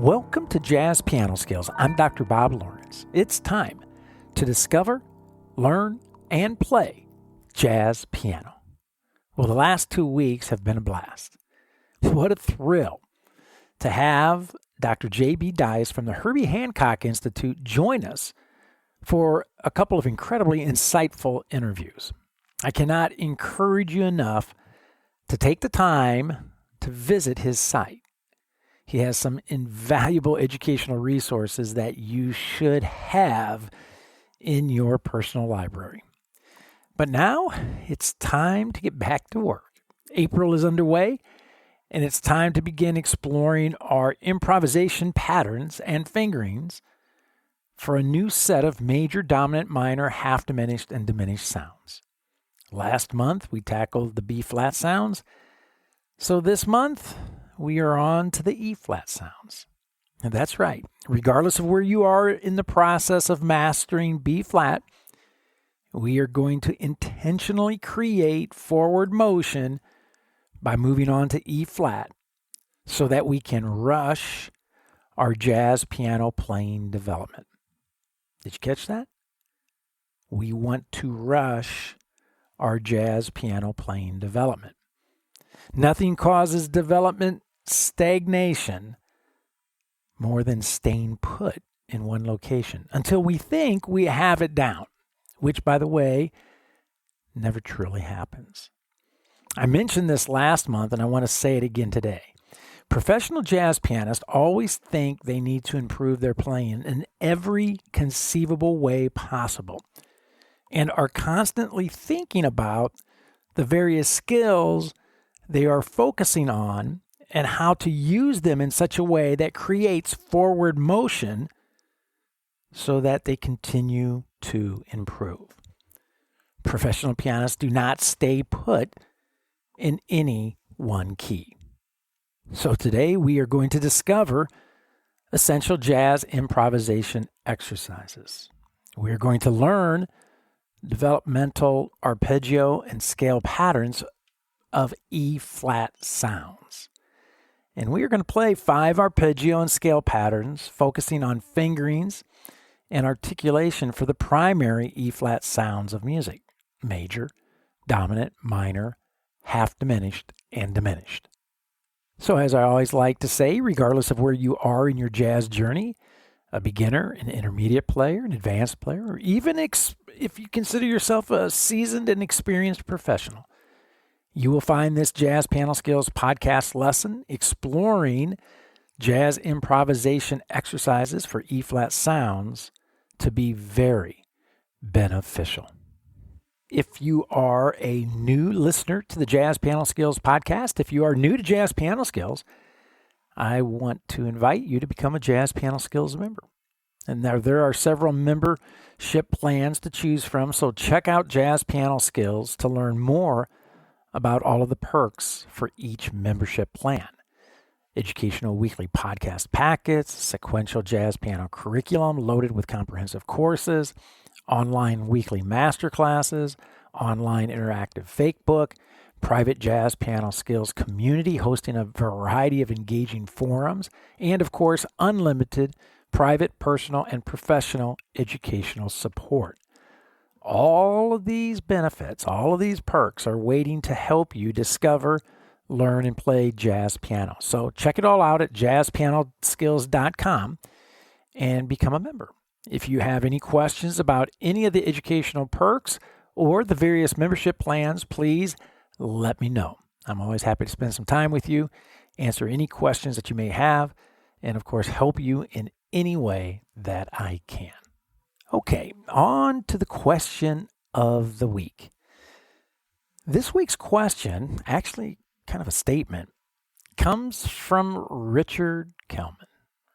Welcome to Jazz Piano Skills. I'm Dr. Bob Lawrence. It's time to discover, learn, and play jazz piano. Well, the last 2 weeks have been a blast. What a thrill to have Dr. J.B. Dias from the Herbie Hancock Institute join us for a couple of incredibly insightful interviews. I cannot encourage you enough to take the time to visit his site. He has some invaluable educational resources that you should have in your personal library. But now it's time to get back to work. April is underway, and it's time to begin exploring our improvisation patterns and fingerings for a new set of major, dominant, minor, half diminished, and diminished sounds. Last month, we tackled the B-flat sounds. So this month, we are on to the E-flat sounds. And that's right. Regardless of where you are in the process of mastering B-flat, we are going to intentionally create forward motion by moving on to E-flat so that we can rush our jazz piano playing development. Did you catch that? We want to rush our jazz piano playing development. Nothing causes development stagnation more than staying put in one location until we think we have it down, which, by the way, never truly happens. I mentioned this last month, and I want to say it again today. Professional jazz pianists always think they need to improve their playing in every conceivable way possible and are constantly thinking about the various skills they are focusing on and how to use them in such a way that creates forward motion so that they continue to improve. Professional pianists do not stay put in any one key. So today we are going to discover essential jazz improvisation exercises. We are going to learn developmental arpeggio and scale patterns of E-flat sounds. And we are going to play 5 arpeggio and scale patterns, focusing on fingerings and articulation for the primary E-flat sounds of music: major, dominant, minor, half diminished, and diminished. So as I always like to say, regardless of where you are in your jazz journey, a beginner, an intermediate player, an advanced player, or even if you consider yourself a seasoned and experienced professional, you will find this Jazz Piano Skills podcast lesson exploring jazz improvisation exercises for E-flat sounds to be very beneficial. If you are a new listener to the Jazz Piano Skills podcast, if you are new to Jazz Piano Skills, I want to invite you to become a Jazz Piano Skills member. And there are several membership plans to choose from, so check out Jazz Piano Skills to learn more about all of the perks for each membership plan. Educational weekly podcast packets, sequential jazz piano curriculum loaded with comprehensive courses, online weekly masterclasses, online interactive fake book, private Jazz Piano Skills community hosting a variety of engaging forums, and of course, unlimited private, personal, and professional educational support. All of these benefits, all of these perks are waiting to help you discover, learn, and play jazz piano. So check it all out at JazzPianoSkills.com and become a member. If you have any questions about any of the educational perks or the various membership plans, please let me know. I'm always happy to spend some time with you, answer any questions that you may have, and of course help you in any way that I can. Okay, on to the question of the week. This week's question, actually kind of a statement, comes from Richard Kelman,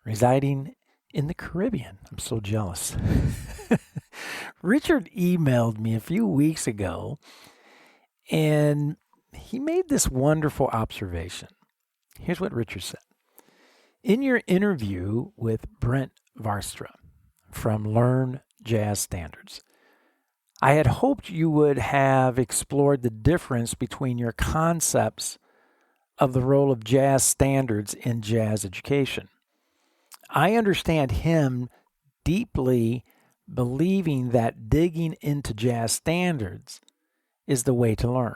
residing in the Caribbean. I'm so jealous. Richard emailed me a few weeks ago, and he made this wonderful observation. Here's what Richard said. In your interview with Brent Varstra from Learn Jazz Standards, I had hoped you would have explored the difference between your concepts of the role of jazz standards in jazz education. I understand him deeply believing that digging into jazz standards is the way to learn.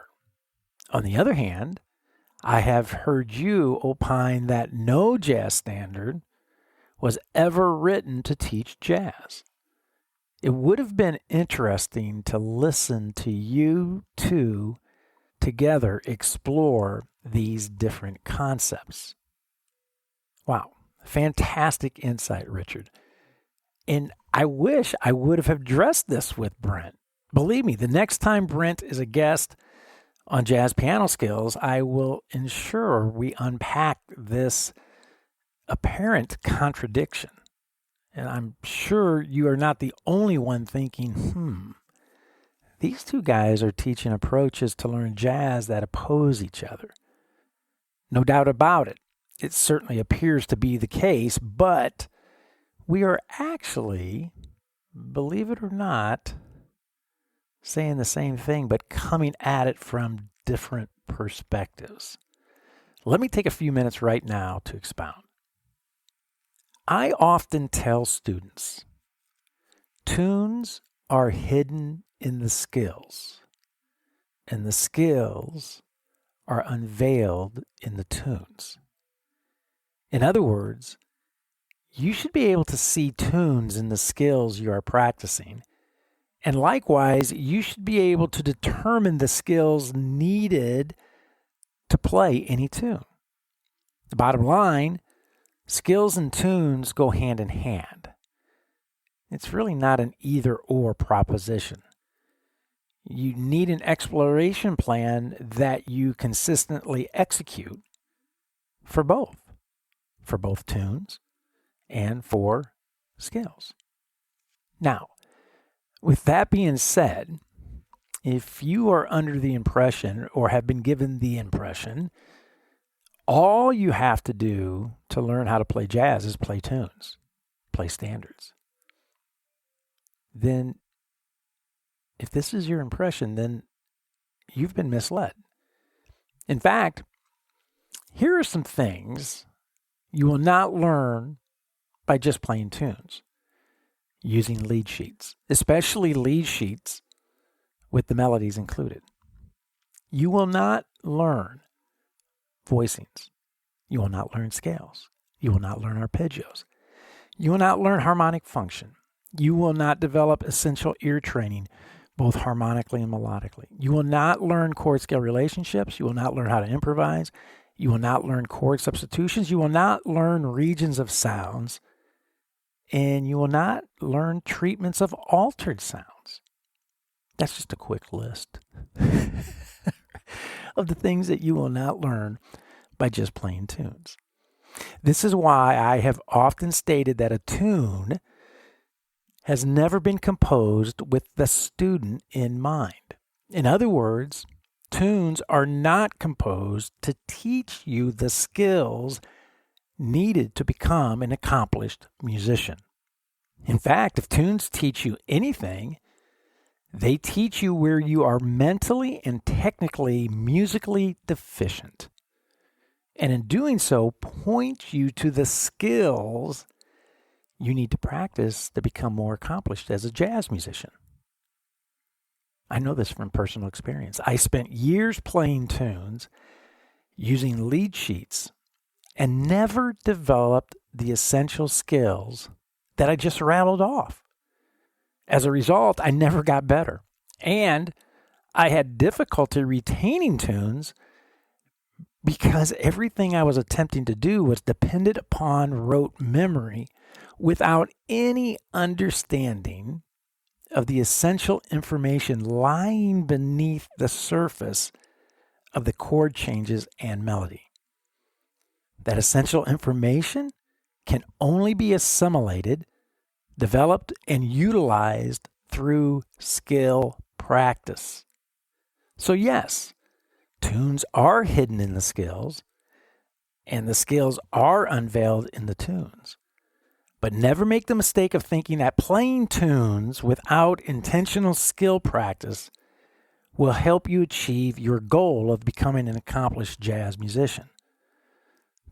On the other hand, I have heard you opine that no jazz standard was ever written to teach jazz. It would have been interesting to listen to you two together explore these different concepts. Wow, fantastic insight, Richard. And I wish I would have addressed this with Brent. Believe me, the next time Brent is a guest on Jazz Piano Skills, I will ensure we unpack this apparent contradiction. And I'm sure you are not the only one thinking, these two guys are teaching approaches to learn jazz that oppose each other. No doubt about it. It certainly appears to be the case, but we are actually, believe it or not, saying the same thing, but coming at it from different perspectives. Let me take a few minutes right now to expound. I often tell students, tunes are hidden in the skills, and the skills are unveiled in the tunes. In other words, you should be able to see tunes in the skills you are practicing, and likewise, you should be able to determine the skills needed to play any tune. The bottom line, skills and tunes go hand in hand. It's really not an either-or proposition. You need an exploration plan that you consistently execute for both tunes and for skills. Now, with that being said, if you are under the impression or have been given the impression all you have to do to learn how to play jazz is play tunes, play standards, then if this is your impression, then you've been misled. In fact, here are some things you will not learn by just playing tunes, using lead sheets, especially lead sheets with the melodies included. You will not learn voicings. You will not learn scales. You will not learn arpeggios. You will not learn harmonic function. You will not develop essential ear training, both harmonically and melodically. You will not learn chord scale relationships. You will not learn how to improvise. You will not learn chord substitutions. You will not learn regions of sounds. And you will not learn treatments of altered sounds. That's just a quick list of the things that you will not learn by just playing tunes. This is why I have often stated that a tune has never been composed with the student in mind. In other words, tunes are not composed to teach you the skills needed to become an accomplished musician. In fact, if tunes teach you anything, they teach you where you are mentally and technically musically deficient. And in doing so, point you to the skills you need to practice to become more accomplished as a jazz musician. I know this from personal experience. I spent years playing tunes using lead sheets and never developed the essential skills that I just rattled off. As a result, I never got better. And I had difficulty retaining tunes because everything I was attempting to do was dependent upon rote memory without any understanding of the essential information lying beneath the surface of the chord changes and melody. That essential information can only be assimilated, developed, and utilized through skill practice. So yes, tunes are hidden in the skills, and the skills are unveiled in the tunes. But never make the mistake of thinking that playing tunes without intentional skill practice will help you achieve your goal of becoming an accomplished jazz musician.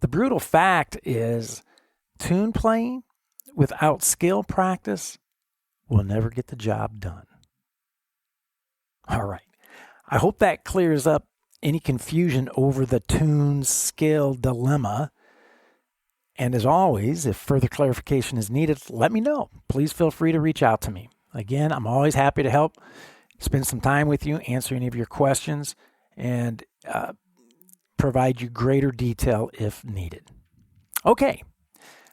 The brutal fact is Tune playing without skill practice will never get the job done. All right. I hope that clears up any confusion over the tune skill dilemma. And as always, if further clarification is needed, let me know. Please feel free to reach out to me. Again, I'm always happy to help, spend some time with you, answer any of your questions, and provide you greater detail if needed. Okay,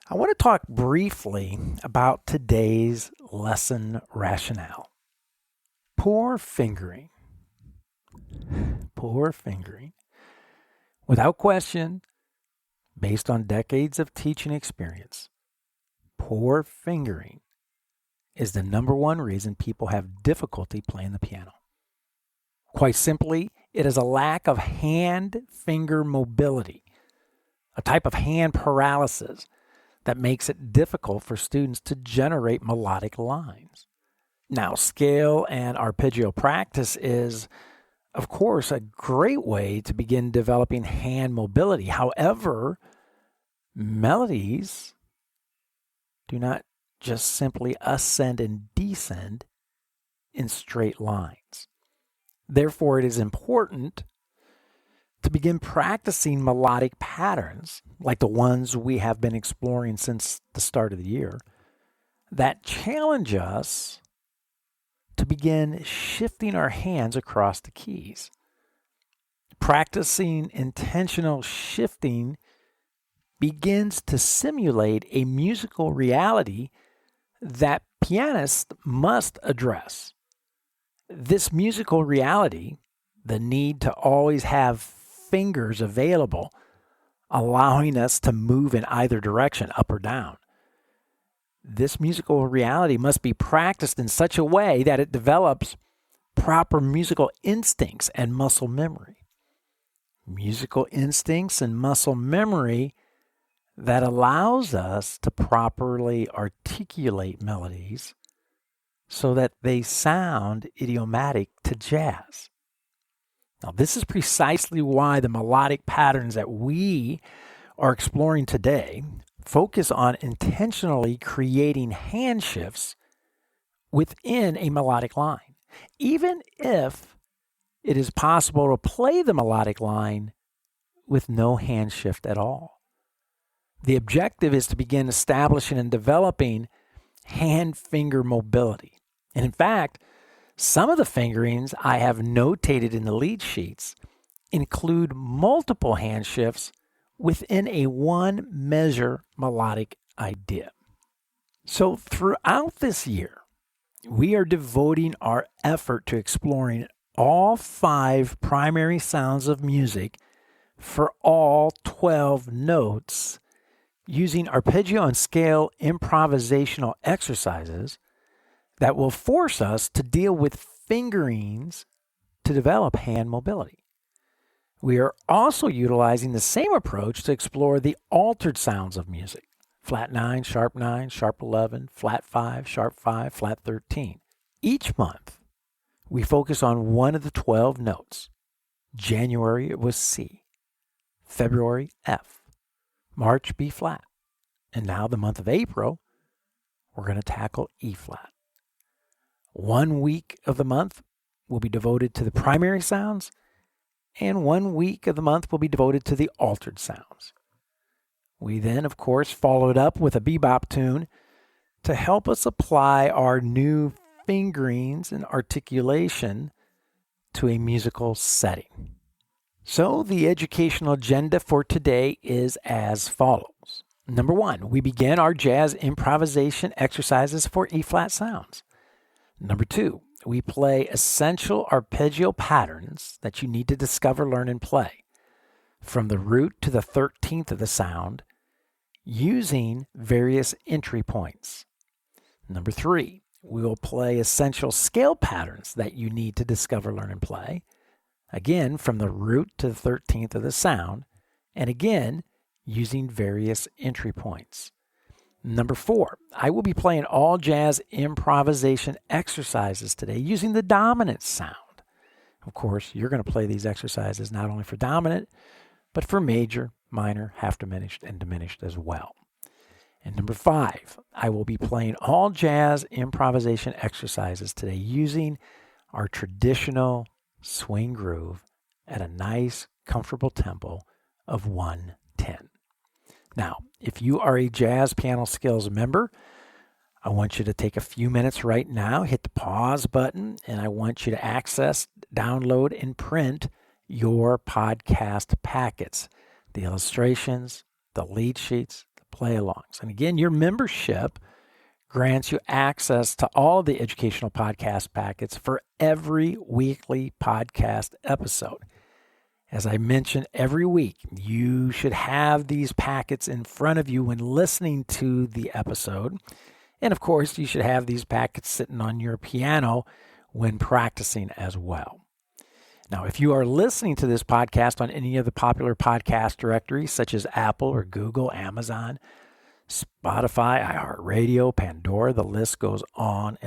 I want to talk briefly about today's lesson rationale. Poor fingering. Poor fingering. Without question, based on decades of teaching experience, poor fingering is the number one reason people have difficulty playing the piano. Quite simply, it is a lack of hand-finger mobility, a type of hand paralysis that makes it difficult for students to generate melodic lines. Now, scale and arpeggio practice is, of course, a great way to begin developing hand mobility. However, melodies do not just simply ascend and descend in straight lines. Therefore, it is important to begin practicing melodic patterns, like the ones we have been exploring since the start of the year, that challenge us to begin shifting our hands across the keys. Practicing intentional shifting begins to simulate a musical reality that pianists must address. This musical reality, the need to always have fingers available, allowing us to move in either direction, up or down. This musical reality must be practiced in such a way that it develops proper musical instincts and muscle memory. Musical instincts and muscle memory that allows us to properly articulate melodies so that they sound idiomatic to jazz. Now, this is precisely why the melodic patterns that we are exploring today focus on intentionally creating hand shifts within a melodic line, even if it is possible to play the melodic line with no hand shift at all. The objective is to begin establishing and developing hand-finger mobility. And in fact, some of the fingerings I have notated in the lead sheets include multiple hand shifts within a one-measure melodic idea. So throughout this year, we are devoting our effort to exploring all 5 primary sounds of music for all 12 notes using arpeggio and scale improvisational exercises that will force us to deal with fingerings to develop hand mobility. We are also utilizing the same approach to explore the altered sounds of music: flat 9, sharp 11, flat 5, sharp 5, flat 13. Each month, we focus on one of the 12 notes. January, it was C. February, F. March, B flat. And now the month of April, we're going to tackle E flat. 1 week of the month will be devoted to the primary sounds, and 1 week of the month will be devoted to the altered sounds. We then, of course, followed up with a bebop tune to help us apply our new fingerings and articulation to a musical setting. So the educational agenda for today is as follows. Number 1, we begin our jazz improvisation exercises for E-flat sounds. Number 2, we play essential arpeggio patterns that you need to discover, learn, and play from the root to the 13th of the sound using various entry points. Number 3, we will play essential scale patterns that you need to discover, learn, and play, again from the root to the 13th of the sound, and again using various entry points. Number 4, I will be playing all jazz improvisation exercises today using the dominant sound. Of course, you're going to play these exercises not only for dominant, but for major, minor, half diminished, and diminished as well. And number 5, I will be playing all jazz improvisation exercises today using our traditional swing groove at a nice, comfortable tempo of 110. Now, if you are a Jazz Piano Skills member, I want you to take a few minutes right now, hit the pause button, and I want you to access, download, and print your podcast packets, the illustrations, the lead sheets, the play-alongs. And again, your membership grants you access to all the educational podcast packets for every weekly podcast episode. As I mentioned every week, you should have these packets in front of you when listening to the episode. And of course, you should have these packets sitting on your piano when practicing as well. Now, if you are listening to this podcast on any of the popular podcast directories, such as Apple or Google, Amazon, Spotify, iHeartRadio, Pandora, the list goes on,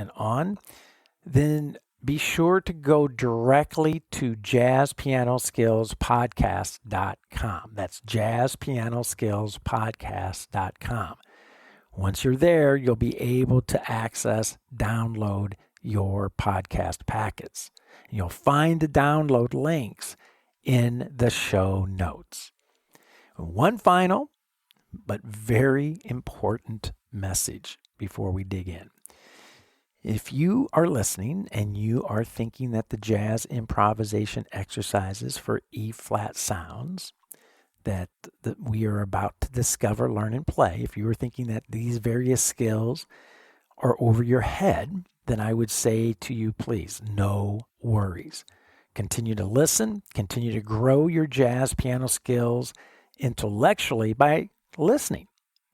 then be sure to go directly to JazzPianoSkillsPodcast.com. That's JazzPianoSkillsPodcast.com. Once you're there, you'll be able to access, download your podcast packets. You'll find the download links in the show notes. One final but very important message before we dig in. If you are listening and you are thinking that the jazz improvisation exercises for E-flat sounds that we are about to discover, learn, and play, if you are thinking that these various skills are over your head, then I would say to you, please, no worries. Continue to listen, continue to grow your jazz piano skills intellectually by listening,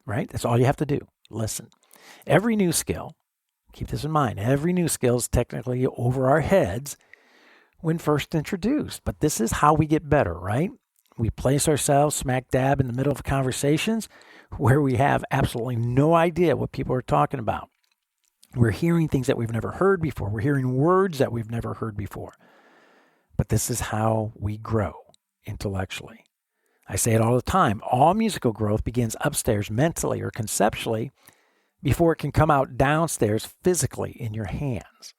right? That's all you have to do, listen. Every new skill, keep this in mind, every new skill is technically over our heads when first introduced, but this is how we get better, right? We place ourselves smack dab in the middle of conversations where we have absolutely no idea what people are talking about. We're hearing things that we've never heard before. We're hearing words that we've never heard before. But this is how we grow intellectually. I say it all the time. All musical growth begins upstairs mentally or conceptually before it can come out downstairs physically in your hands.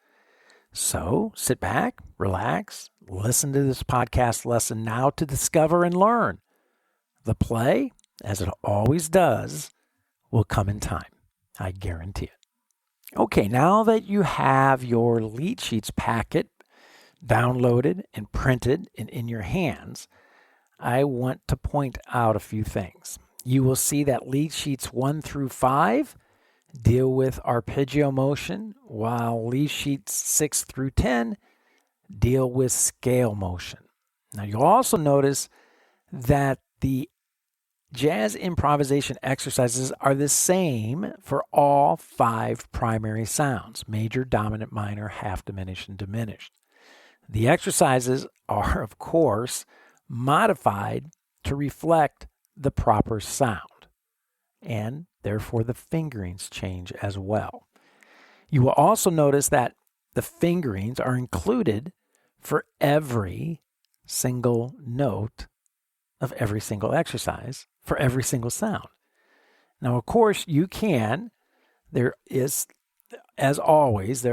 So sit back, relax, listen to this podcast lesson now to discover and learn. The play, as it always does, will come in time. I guarantee it. Okay, now that you have your lead sheets packet downloaded and printed and in your hands, I want to point out a few things. You will see that lead sheets 1 through 5 deal with arpeggio motion, while lead sheets 6 through 10 deal with scale motion. Now, you'll also notice that the jazz improvisation exercises are the same for all 5 primary sounds: major, dominant, minor, half diminished, and diminished. The exercises are, of course, modified to reflect the proper sound, and therefore the fingerings change as well. You will also notice that the fingerings are included for every single note of every single exercise for every single sound. Now, of course, there is, as always,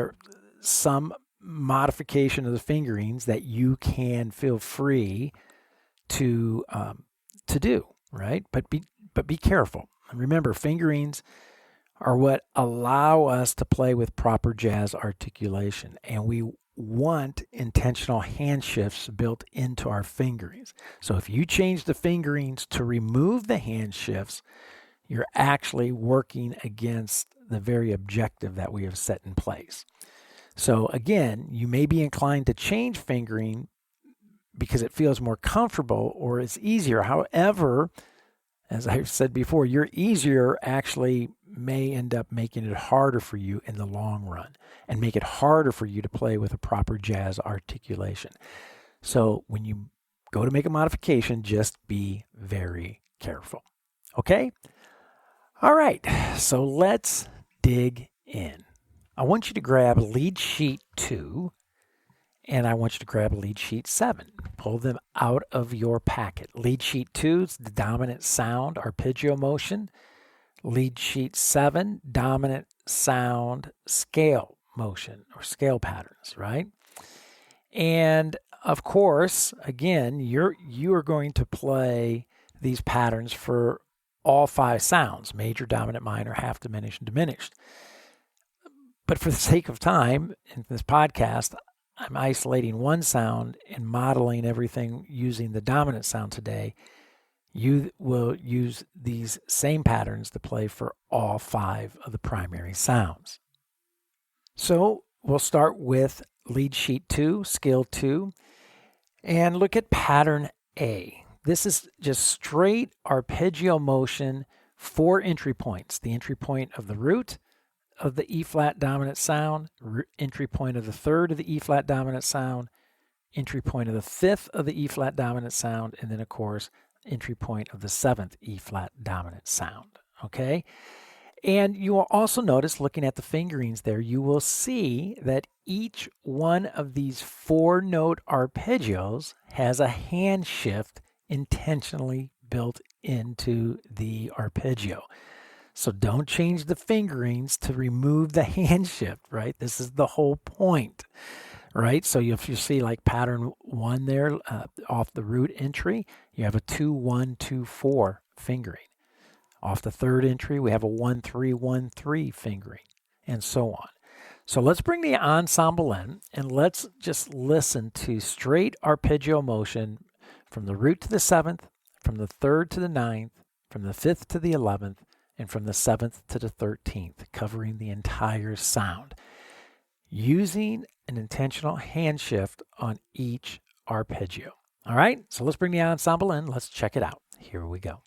some modification of the fingerings that you can feel free to do, right? But be careful. And remember, fingerings are what allow us to play with proper jazz articulation, and we want intentional hand shifts built into our fingerings. So if you change the fingerings to remove the hand shifts, you're actually working against the very objective that we have set in place. So again, you may be inclined to change fingering because it feels more comfortable or it's easier. However, as I've said before, your easier actually may end up making it harder for you in the long run and make it harder for you to play with a proper jazz articulation. So when you go to make a modification, just be very careful. Okay? All right, so let's dig in. I want you to grab lead sheet 2 and I want you to grab lead sheet 7. Pull them out of your packet. Lead sheet 2 is the dominant sound, arpeggio motion. Lead sheet 7, dominant sound scale motion or scale patterns, right? And of course, again, you are going to play these patterns for all 5 sounds: major, dominant, minor, half diminished, and diminished. But for the sake of time in this podcast, I'm isolating one sound and modeling everything using the dominant sound today. You will use these same patterns to play for all 5 of the primary sounds. So we'll start with lead sheet 2, scale 2, and look at pattern A. This is just straight arpeggio motion, 4 entry points. The entry point of the root of the E-flat dominant sound, entry point of the 3rd of the E-flat dominant sound, entry point of the 5th of the E-flat dominant sound, and then, of course, entry point of the 7th E-flat dominant sound, okay? And you will also notice, looking at the fingerings there, you will see that each one of these 4-note arpeggios has a hand shift intentionally built into the arpeggio. So don't change the fingerings to remove the hand shift, right? This is the whole point, right? So if you see like pattern 1 there off the root entry, you have a 2-1-2-4 fingering. Off the 3rd entry, we have a 1-3-1-3 fingering, and so on. So let's bring the ensemble in, and let's just listen to straight arpeggio motion from the root to the 7th, from the 3rd to the 9th, from the 5th to the 11th, and from the 7th to the 13th, covering the entire sound, using an intentional hand shift on each arpeggio. All right, so let's bring the ensemble in. Let's check it out. Here we go.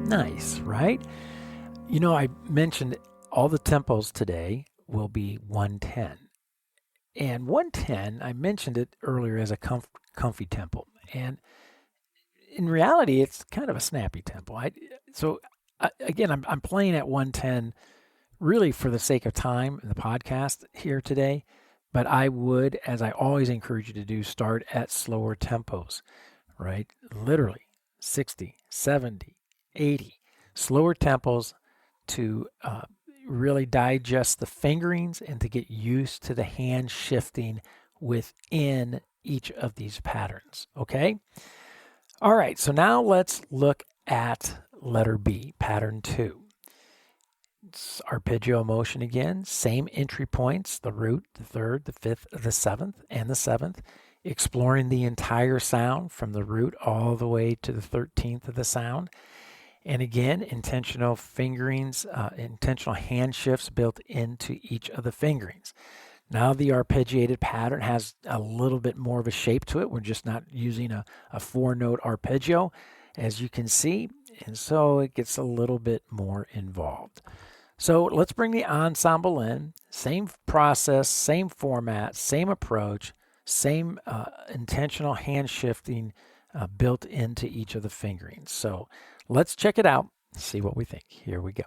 Nice, right? You know, I mentioned all the tempos today will be 110. And 110, I mentioned it earlier as a comfy tempo. And in reality, it's kind of a snappy tempo. Again, I'm playing at 110 really for the sake of time in the podcast here today. But I would, as I always encourage you to do, start at slower tempos, right? Literally 60, 70, 80. Slower tempos to really digest the fingerings and to get used to the hand shifting within each of these patterns, okay? All right, so now let's look at letter B, pattern 2. It's arpeggio motion again, same entry points, the root, the 3rd, the 5th, the 7th, and the 7th, exploring the entire sound from the root all the way to the 13th of the sound. And again, intentional fingerings, intentional hand shifts built into each of the fingerings. Now the arpeggiated pattern has a little bit more of a shape to it. We're just not using a 4-note arpeggio, as you can see, and so it gets a little bit more involved. So let's bring the ensemble in. Same process, same format, same approach, same intentional hand shifting built into each of the fingerings. So let's check it out and see what we think. Here we go.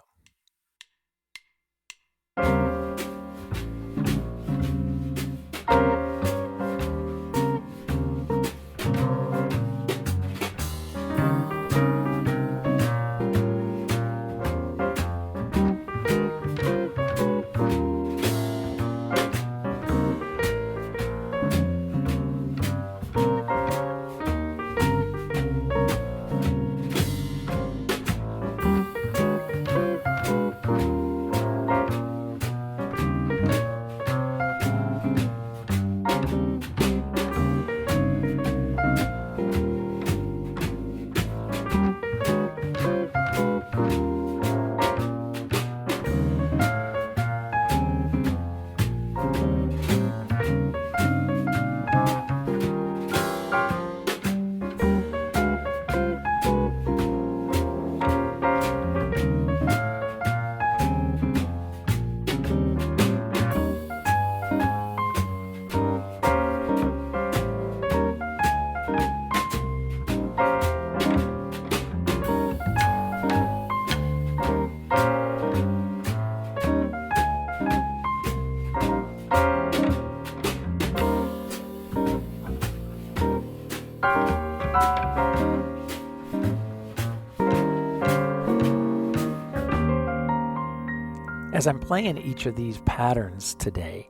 As I'm playing each of these patterns today,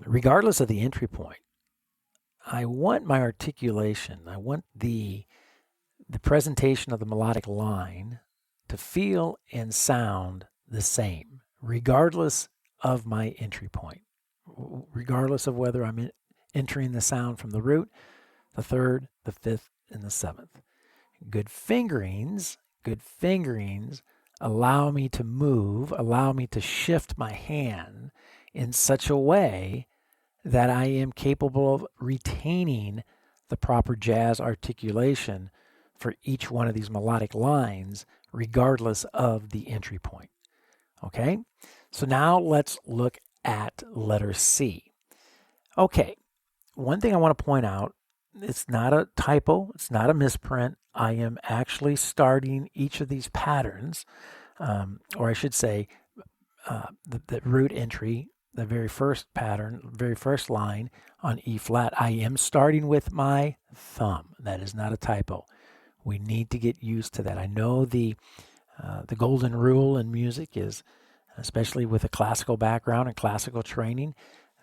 regardless of the entry point, I want my articulation, I want the presentation of the melodic line to feel and sound the same, regardless of my entry point, regardless of whether I'm entering the sound from the root, the third, the fifth, and the seventh. Good fingerings allow me to move, allow me to shift my hand in such a way that I am capable of retaining the proper jazz articulation for each one of these melodic lines, regardless of the entry point. Okay, so now let's look at letter C. Okay, one thing I want to point out, it's not a typo, it's not a misprint. I am actually starting each of these patterns, or I should say the root entry, the very first pattern, very first line on E flat, I am starting with my thumb. That is not a typo. We need to get used to that. I know the golden rule in music is, especially with a classical background and classical training,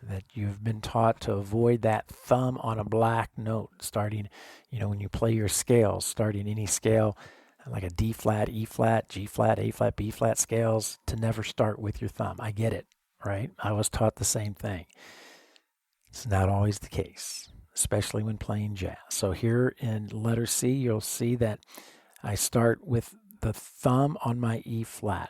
that you've been taught to avoid that thumb on a black note starting, when you play your scales, starting any scale like a D flat, E flat, G flat, A flat, B flat scales, to never start with your thumb. I get it, right? I was taught the same thing. It's not always the case, especially when playing jazz. So here in letter C, you'll see that I start with the thumb on my E flat.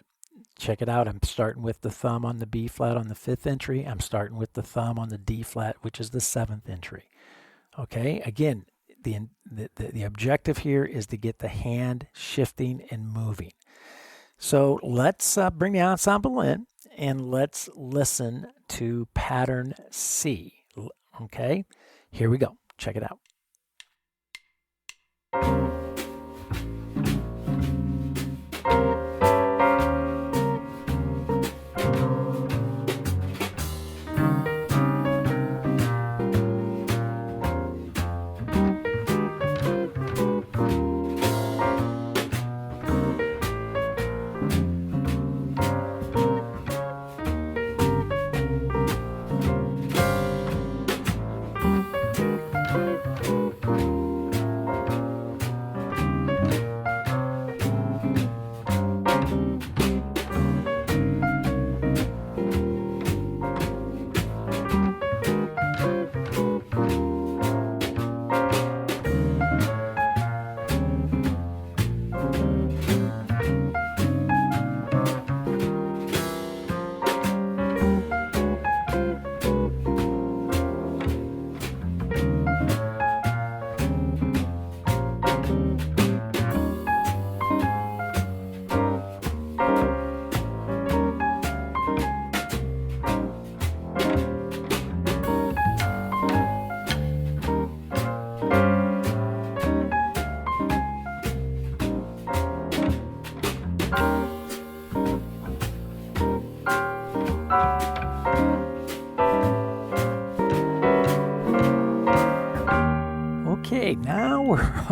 Check it out. I'm starting with the thumb on the B flat on the fifth entry. I'm starting with the thumb on the D flat, which is the seventh entry. Okay, again, the objective here is to get the hand shifting and moving. So let's bring the ensemble in and let's listen to pattern C. Okay, here we go. Check it out.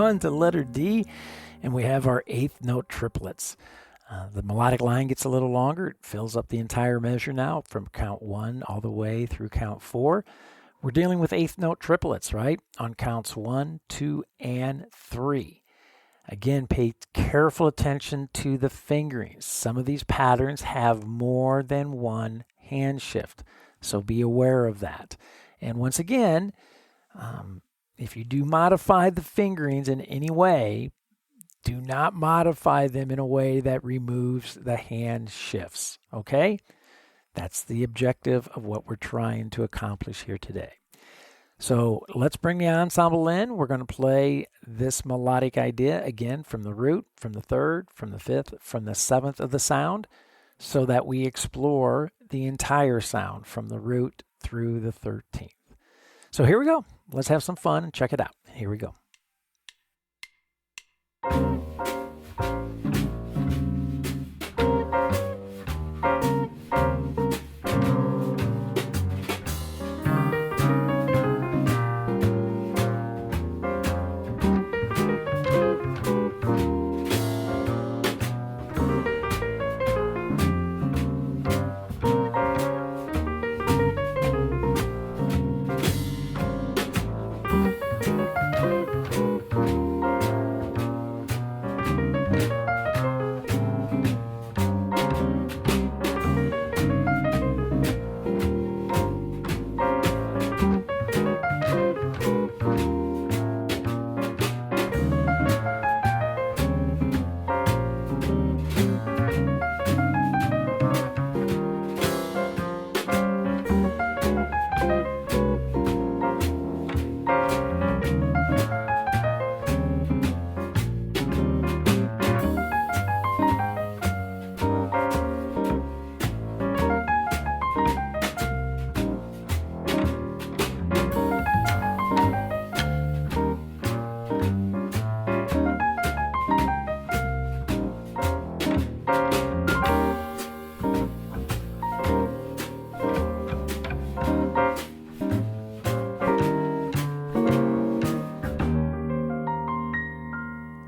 on to letter D, and we have our eighth note triplets. The melodic line gets a little longer. It fills up the entire measure now from count 1 all the way through count 4. We're dealing with eighth note triplets, right? On counts 1, 2, and 3. Again, pay careful attention to the fingerings. Some of these patterns have more than one hand shift, so be aware of that. And once again, if you do modify the fingerings in any way, do not modify them in a way that removes the hand shifts, okay? That's the objective of what we're trying to accomplish here today. So let's bring the ensemble in. We're going to play this melodic idea again from the root, from the third, from the fifth, from the seventh of the sound, so that we explore the entire sound from the root through the 13th. So here we go. Let's have some fun and check it out. Here we go.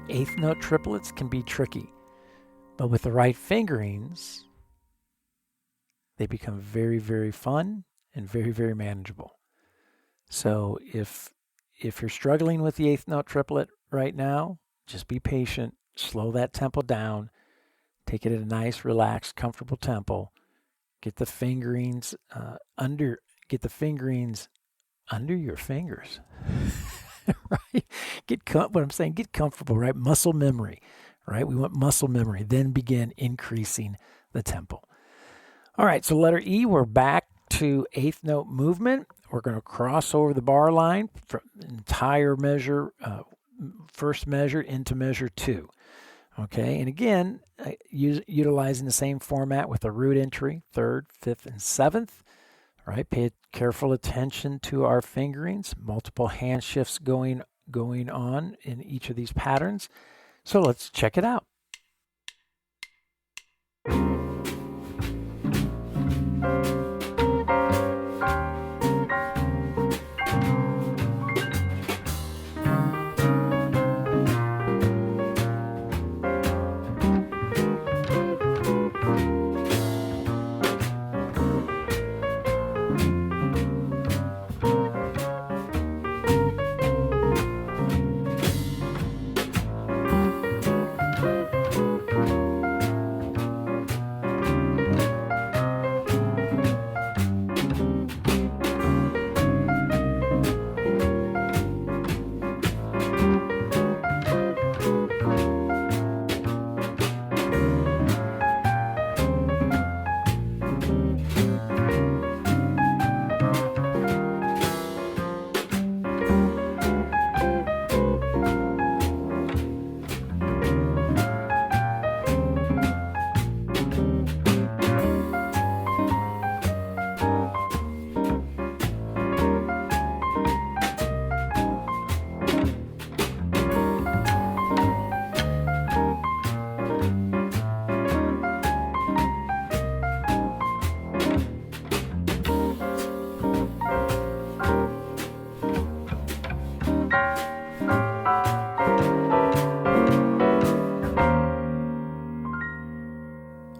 Eighth note triplets can be tricky, but with the right fingerings, they become very, very fun and very, very manageable. So if you're struggling with the eighth note triplet right now, just be patient, slow that tempo down, take it at a nice, relaxed, comfortable tempo. Get the fingerings under your fingers. Right? Get comfortable, right? Muscle memory, right? We want muscle memory. Then begin increasing the tempo. All right, so letter E, we're back to eighth note movement. We're going to cross over the bar line from entire measure, first measure into measure 2. Okay, and again, utilizing the same format with the root entry, 3rd, 5th, and 7th. All right, pay careful attention to our fingerings, multiple hand shifts going on in each of these patterns. So let's check it out.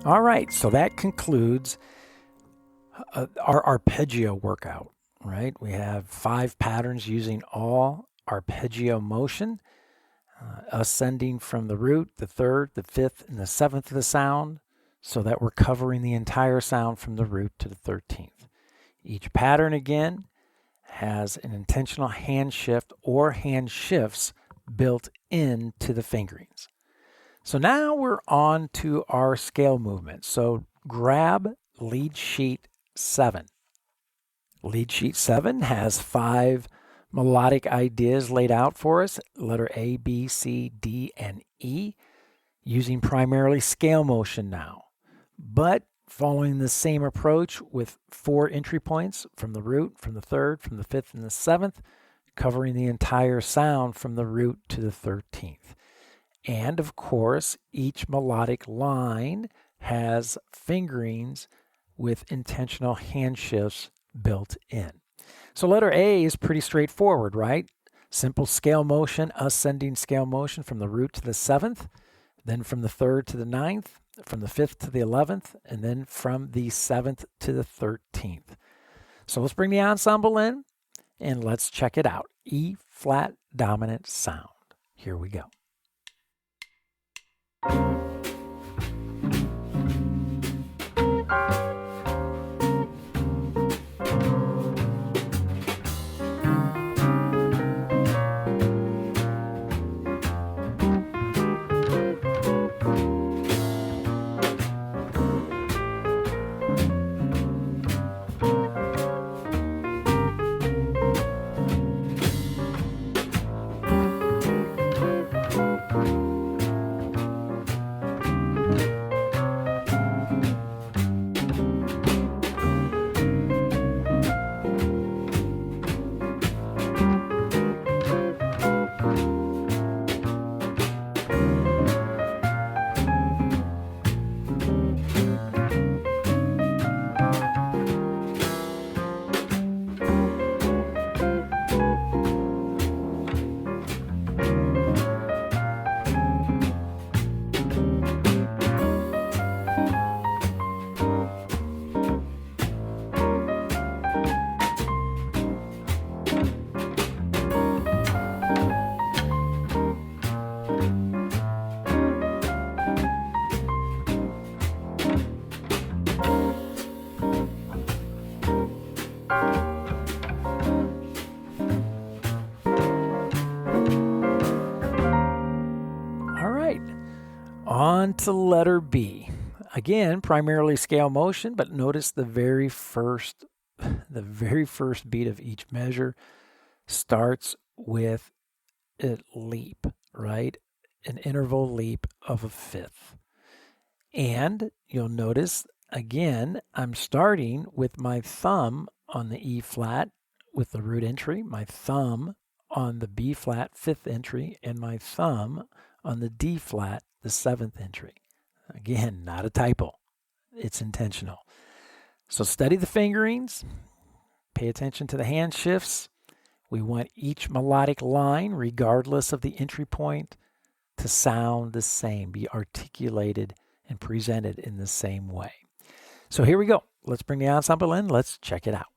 All right, so that concludes our arpeggio workout, right? We have 5 patterns using all arpeggio motion, ascending from the root, the 3rd, the 5th, and the 7th of the sound, so that we're covering the entire sound from the root to the 13th. Each pattern, again, has an intentional hand shift or hand shifts built into the fingerings. So now we're on to our scale movement. So grab lead sheet 7. Lead sheet 7 has 5 melodic ideas laid out for us, letter A, B, C, D, and E, using primarily scale motion now, but following the same approach with 4 entry points from the root, from the 3rd, from the 5th, and the 7th, covering the entire sound from the root to the 13th. And of course, each melodic line has fingerings with intentional hand shifts built in. So letter A is pretty straightforward, right? Simple scale motion, ascending scale motion from the root to the 7th, then from the 3rd to the 9th, from the 5th to the 11th, and then from the 7th to the 13th. So let's bring the ensemble in and let's check it out. E flat dominant sound. Here we go. On to letter B. Again, primarily scale motion, but notice the very first beat of each measure starts with a leap, right? An interval leap of a fifth. And you'll notice, again, I'm starting with my thumb on the E flat with the root entry, my thumb on the B flat fifth entry, and my thumb on the D flat, the seventh entry. Again, not a typo. It's intentional. So study the fingerings. Pay attention to the hand shifts. We want each melodic line, regardless of the entry point, to sound the same, be articulated and presented in the same way. So here we go. Let's bring the ensemble in. Let's check it out.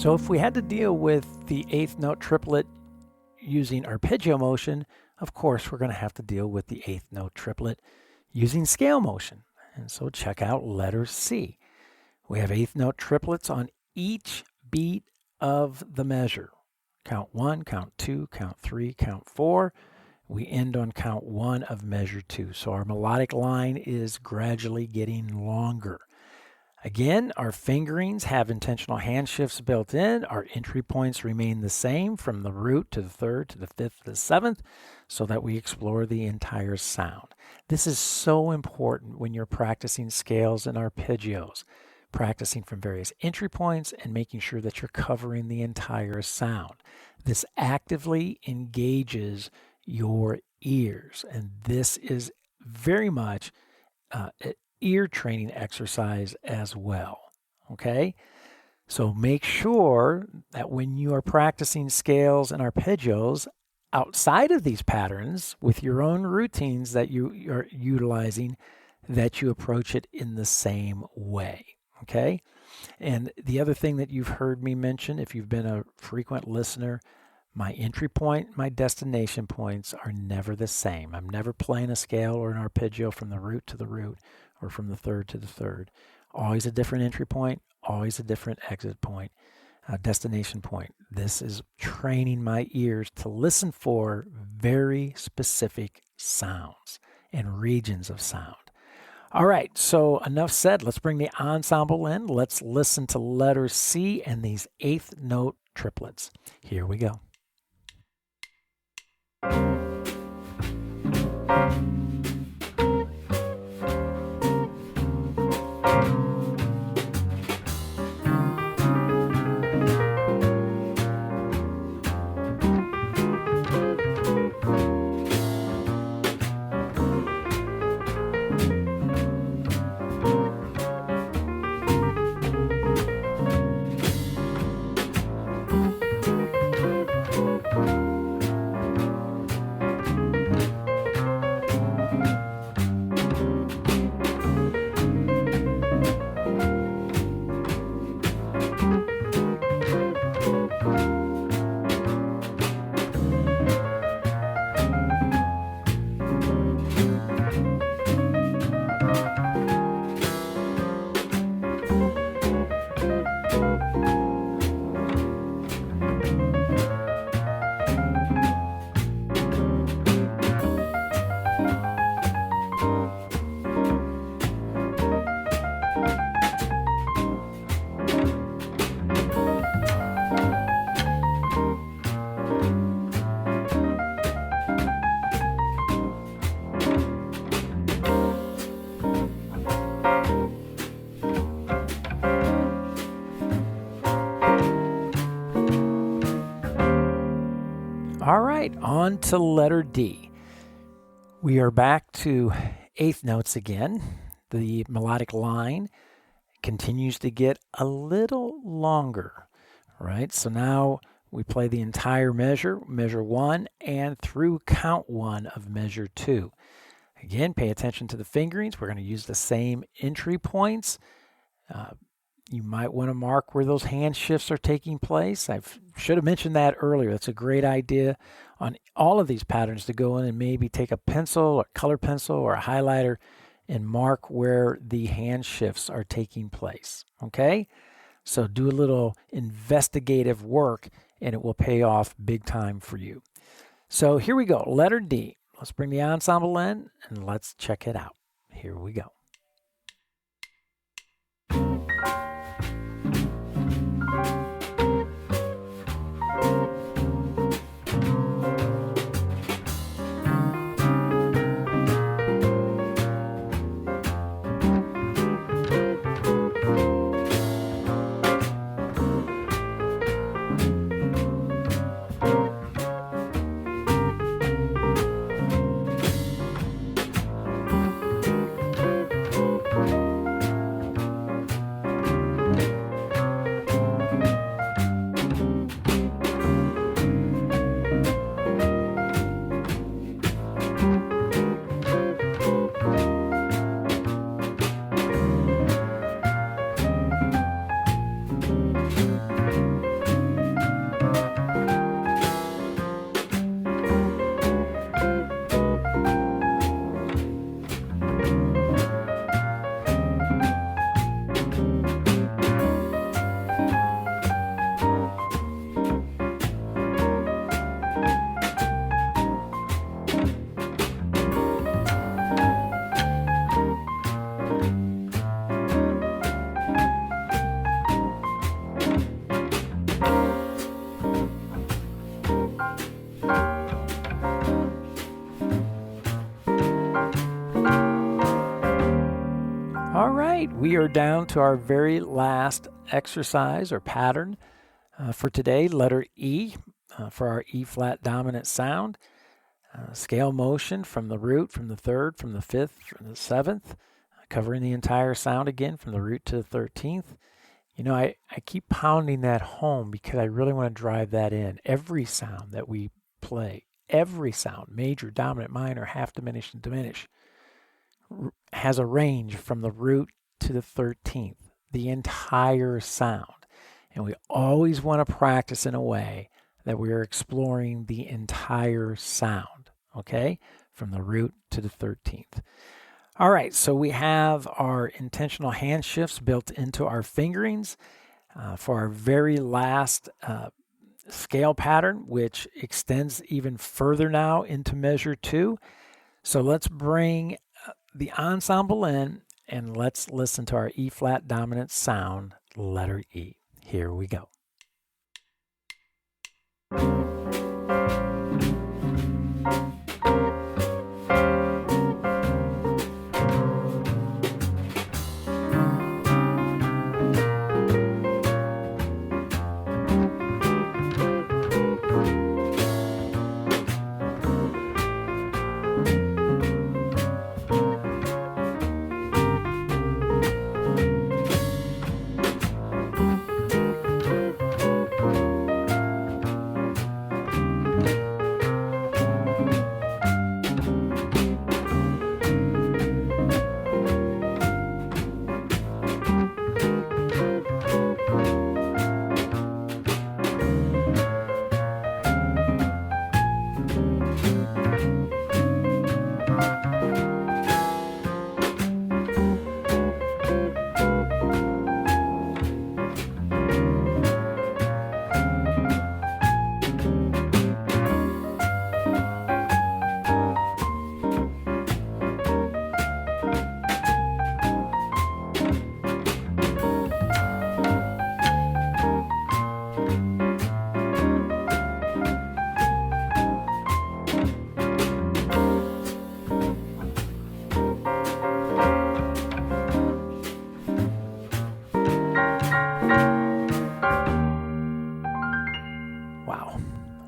So if we had to deal with the eighth note triplet using arpeggio motion, of course we're going to have to deal with the eighth note triplet using scale motion. And so check out letter C. We have eighth note triplets on each beat of the measure. Count 1, count 2, count 3, count 4. We end on count 1 of measure 2. So our melodic line is gradually getting longer. Again, our fingerings have intentional hand shifts built in. Our entry points remain the same from the root to the third to the fifth to the seventh so that we explore the entire sound. This is so important when you're practicing scales and arpeggios, practicing from various entry points and making sure that you're covering the entire sound. This actively engages your ears, and this is very much ear training exercise as well. Okay? So make sure that when you are practicing scales and arpeggios outside of these patterns with your own routines that you are utilizing, that you approach it in the same way. Okay? And the other thing that you've heard me mention, if you've been a frequent listener, my entry point, my destination points are never the same. I'm never playing a scale or an arpeggio from the root to the root or from the third to the third. Always a different entry point, always a different exit point, destination point. This is training my ears to listen for very specific sounds and regions of sound. All right, so enough said. Let's bring the ensemble in. Let's listen to letter C and these eighth note triplets. Here we go. All right, on to letter D. We are back to eighth notes again. The melodic line continues to get a little longer, right? So now we play the entire measure, measure 1, and through count 1 of measure 2. Again, pay attention to the fingerings. We're going to use the same entry points. You might want to mark where those hand shifts are taking place. I should have mentioned that earlier. That's a great idea on all of these patterns to go in and maybe take a pencil or color pencil or a highlighter and mark where the hand shifts are taking place. Okay? So do a little investigative work and it will pay off big time for you. So here we go. Letter D. Let's bring the ensemble in and let's check it out. Here we go. All right, we are down to our very last exercise or pattern for today, letter E for our E flat dominant sound. Scale motion from the root, from the third, from the fifth, from the seventh, covering the entire sound again from the root to the 13th. You know, I keep pounding that home because I really want to drive that in. Every sound that we play, every sound, major, dominant, minor, half diminished, and diminished, has a range from the root to the 13th, the entire sound. And we always want to practice in a way that we are exploring the entire sound, okay, from the root to the 13th. All right, so we have our intentional hand shifts built into our fingerings for our very last scale pattern, which extends even further now into measure 2. So let's bring the ensemble in and let's listen to our E flat dominant sound, letter E. Here we go.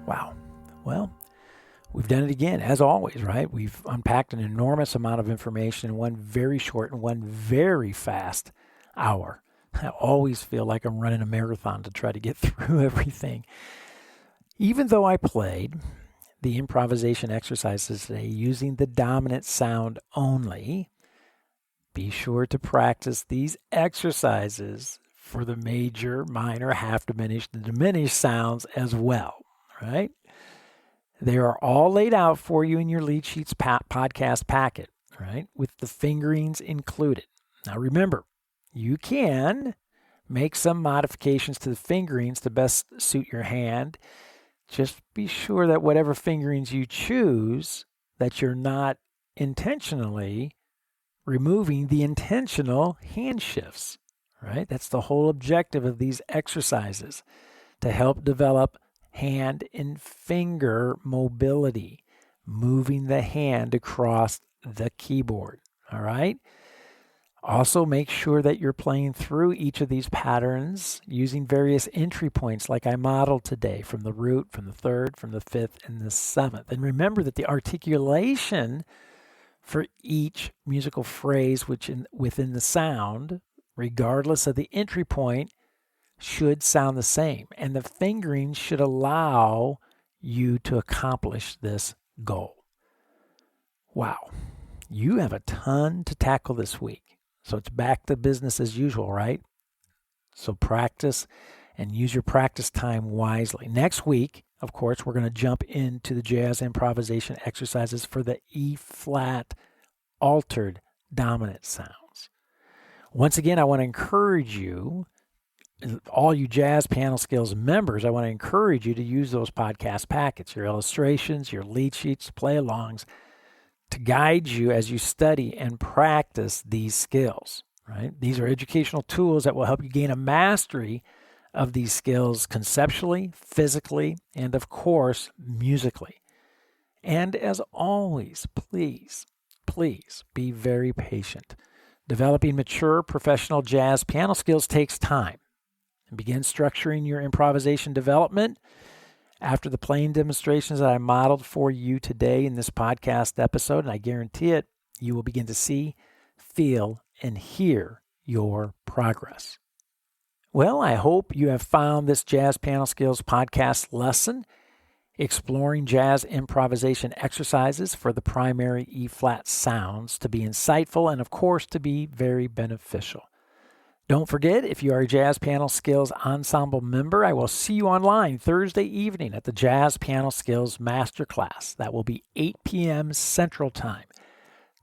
Wow. Well, we've done it again, as always, right? We've unpacked an enormous amount of information in one very short and one very fast hour. I always feel like I'm running a marathon to try to get through everything. Even though I played the improvisation exercises today using the dominant sound only, be sure to practice these exercises for the major, minor, half diminished, and diminished sounds as well, right? They are all laid out for you in your Lead Sheets podcast packet, right, with the fingerings included. Now remember, you can make some modifications to the fingerings to best suit your hand. Just be sure that whatever fingerings you choose, that you're not intentionally removing the intentional hand shifts, right? That's the whole objective of these exercises, to help develop hand and finger mobility, moving the hand across the keyboard, all right? Also, make sure that you're playing through each of these patterns using various entry points like I modeled today, from the root, from the third, from the fifth, and the seventh. And remember that the articulation for each musical phrase within the sound, regardless of the entry point, should sound the same. And the fingering should allow you to accomplish this goal. Wow. You have a ton to tackle this week. So it's back to business as usual, right? So practice and use your practice time wisely. Next week, of course, we're going to jump into the jazz improvisation exercises for the E-flat altered dominant sounds. Once again, I want to encourage you, all you JazzPianoSkills members, I want to encourage you to use those podcast packets, your illustrations, your lead sheets, play-alongs, to guide you as you study and practice these skills, right? These are educational tools that will help you gain a mastery of these skills conceptually, physically, and of course, musically. And as always, please be very patient. Developing mature professional jazz piano skills takes time. Begin structuring your improvisation development after the playing demonstrations that I modeled for you today in this podcast episode, and I guarantee it, you will begin to see, feel, and hear your progress. Well, I hope you have found this Jazz Piano Skills podcast lesson, exploring jazz improvisation exercises for the primary E-flat sounds, to be insightful and, of course, to be very beneficial. Don't forget, if you are a Jazz Piano Skills Ensemble member, I will see you online Thursday evening at the Jazz Piano Skills Masterclass. That will be 8 p.m. Central Time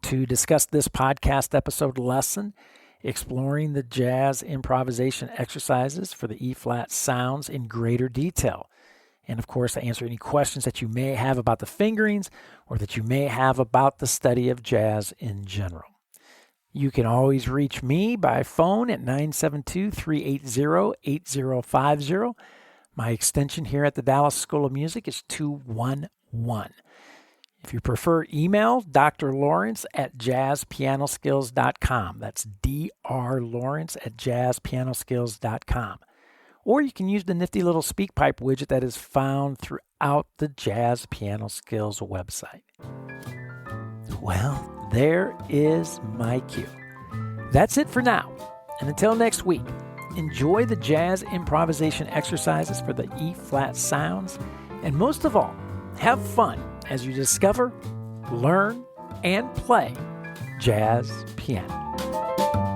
to discuss this podcast episode lesson, exploring the jazz improvisation exercises for the E-flat sounds in greater detail. And, of course, to answer any questions that you may have about the fingerings or that you may have about the study of jazz in general. You can always reach me by phone at 972-380-8050. My extension here at the Dallas School of Music is 211. If you prefer email, Dr. Lawrence at JazzPianoSkills.com. That's Dr. Lawrence at JazzPianoSkills.com. Or you can use the nifty little SpeakPipe widget that is found throughout the Jazz Piano Skills website. Well, there is my cue. That's it for now. And until next week, enjoy the jazz improvisation exercises for the E-flat sounds. And most of all, have fun as you discover, learn, and play jazz piano.